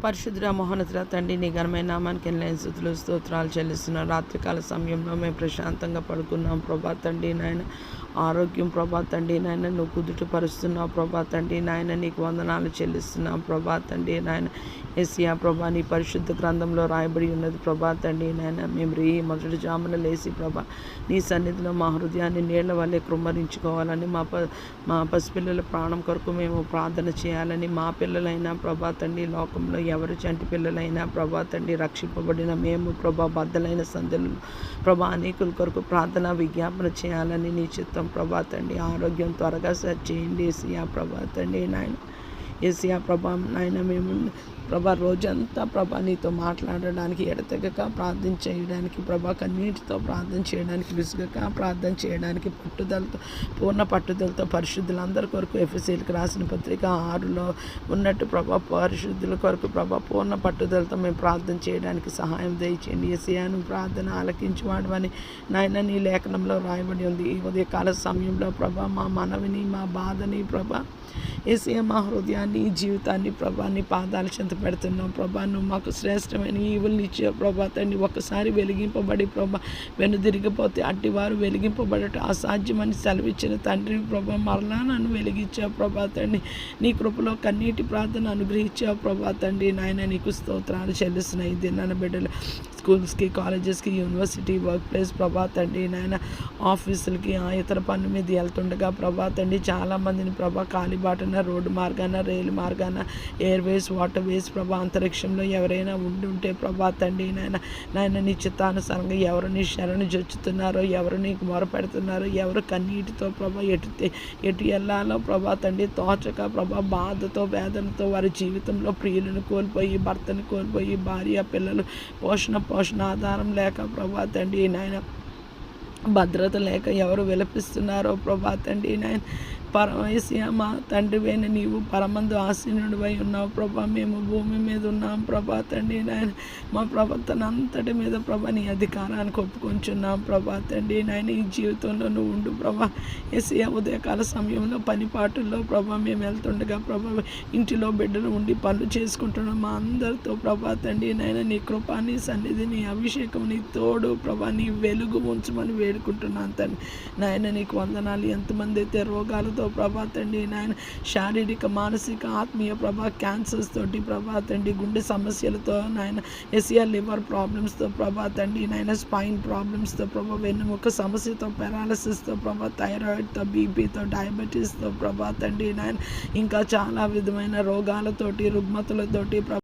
పరిశుద్ధ మహోన్నతుల తండ్రి నీ ఘనమైన నామానికి ఎన్నైన స్తుతులు స్తోత్రాలు చెల్లిస్తున్నాం. రాత్రికాల సమయంలో మేము ప్రశాంతంగా పడుకున్నాం ప్రభా తండ్రి నాయన. ఆరోగ్యం ప్రభా తండ్రి నాయన నువ్వు కుదుటపరుస్తున్నావు ప్రభా తండ్రి నాయన. నీకు వందనాలు చెల్లిస్తున్నాం ప్రభా తండ్రి నాయన. యేసయ్యా ప్రభా నీ పరిశుద్ధ గ్రంథంలో రాయబడి ఉన్నది ప్రభా తండ్రి నాయన. మేము మొదటి జామున లేసి ప్రభా నీ సన్నిధిలో మా హృదయాన్ని నీళ్ల వల్లే కృమ్మరించుకోవాలని, మా పసిపిల్లల ప్రాణం కొరకు మేము ప్రార్థన చేయాలని, మా పిల్లలైనా ప్రభా తండ్రి లోకంలో ఎవరు చంటి పిల్లలైనా ప్రభా తండ్రి రక్షింపబడిన మేము ప్రభా బద్దలైన సందులు ప్రభా అనేకుల కొరకు ప్రార్థన విజ్ఞాపన చేయాలని నీ చిత్తం ప్రభా తండ్రి. ఆరోగ్యం త్వరగా సరి చేయండి యేసయ్యా ప్రభా తండ్రి నాయన. యేసయ్యా ప్రభా నాయన మేము ప్రభా రోజంతా ప్రభా నీతో మాట్లాడడానికి ఎడతెగక ప్రార్థన చేయడానికి ప్రభా కన్నీటితో ప్రార్థన చేయడానికి విసుగక ప్రార్థన చేయడానికి పూర్ణ పట్టుదలతో పరిశుద్ధులందరి కొరకు ఎఫెసీలకు రాసిన పత్రిక 6లో ఉన్నట్టు ప్రభా పరిశుద్ధుల కొరకు ప్రభా పూర్ణ పట్టుదలతో మేము ప్రార్థన చేయడానికి సహాయం దయచేయండి యేసయ్యా. నువ్వు ప్రార్థన ఆలకించువాడవని నాయన నీ లేఖనంలో రాయబడి ఉంది. ఈ ఉదయకాల సమయంలో ప్రభా మా మనవిని మా బాధని ప్రభా యేసయ్యా మా హృదయాన్ని జీవితాన్ని ప్రభా నీ పాదాల చెంత పెడుతున్నాం ప్రభా. నువ్వు మాకు శ్రేష్టమైన ఈవుల్ని ఇచ్చావు ప్రభా తండ్రి. ఒక్కసారి వెలిగింపబడి ప్రభా వెనుదిరిగిపోతే అట్టివారు వెలిగింపబడట అసాధ్యమని సెలవిచ్చిన తండ్రి ప్రభా మరలా నన్ను వెలిగించావు ప్రభా తండ్రి. నీ కృపలో కన్నీటి ప్రార్థన అనుగ్రహించావు ప్రభా తండ్రి నాయన. నీకు స్తోత్రాలు చెల్లిస్తున్నాయి. ఇది నన్ను బిడ్డలు స్కూల్స్కి కాలేజెస్కి యూనివర్సిటీ వర్క్ ప్లేస్ ప్రభా తండ్రి నాయన ఆఫీసులకి ఇతర పనుల మీద వెళ్తుండగా ప్రభా తండ్రి చాలామందిని ప్రభా కాలిబాటన రోడ్డు మార్గాన రైలు మార్గాన ఎయిర్వేస్ వాటర్ వేస్ ప్రభా అంతరిక్షంలో ఎవరైనా ఉండుంటే ప్రభా తండ్రి నాయన నీ చిత్తానుసారంగా ఎవరు నీ శరణు జొచ్చుతున్నారో, ఎవరు నీకు మొరపెడుతున్నారో, ఎవరు కన్నీటితో ప్రభా ఎటు వెళ్ళాలో ప్రభా తండ్రి తోచక ప్రభా బాధతో వేదనతో వారి జీవితంలో ప్రియులను కోల్పోయి భర్తను కోల్పోయి భార్య పిల్లలు పోషణ ఆధారం లేక ప్రభా తండ్రి నాయన భద్రత లేక ఎవరు విలపిస్తున్నారో ప్రభా తండ్రి నాయన. యేసయ్యా మా తండ్రివైన నీవు పరమందు ఆసీనుడివై ఉన్నావు ప్రభా. మేము భూమి మీద ఉన్నాం ప్రభా తండ్రి నాయన. మా ప్రవర్తన అంతటి మీద ప్రభా నీ అధికారానికి ఒప్పుకొంచున్నాం ప్రభా తండ్రి నాయన. ఈ జీవితంలో నువ్వు ఉండు ప్రభా. యేసయ్యా ఉదయకాల సమయంలో పనిపాటుల్లో ప్రభా మేము వెళ్తుండగా ప్రభా ఇంటిలో బిడ్డలు ఉండి పనులు చేసుకుంటున్నాం మా అందరితో ప్రభా తండ్రి నాయన. నీ కృప నీ సన్నిధి నీ అభిషేకం నీ తోడు ప్రభా నీ వెలుగు ఉంచమని వేడుకుంటున్నాను తండ్రి నాయన. నీకు వందనాలు. ఎంతమంది అయితే రోగాలతో ప్రభా తండ్రి నాయన శారీరక మానసిక ఆత్మీయ ప్రభా క్యాన్సర్స్ తోటి ప్రభా తండ్రి గుండె సమస్యలతో నాయన యేసయ్యా లివర్ ప్రాబ్లమ్స్తో ప్రభా తండ్రి నాయన స్పైన్ ప్రాబ్లమ్స్తో ప్రభా వెన్నుముక సమస్యతో పెరాలసిస్తో ప్రభా థైరాయిడ్తో బీపీతో డయాబెటీస్తో ప్రభా తండ్రి నాయన ఇంకా చాలా విధమైన రోగాలతోటి రుగ్మతలతోటి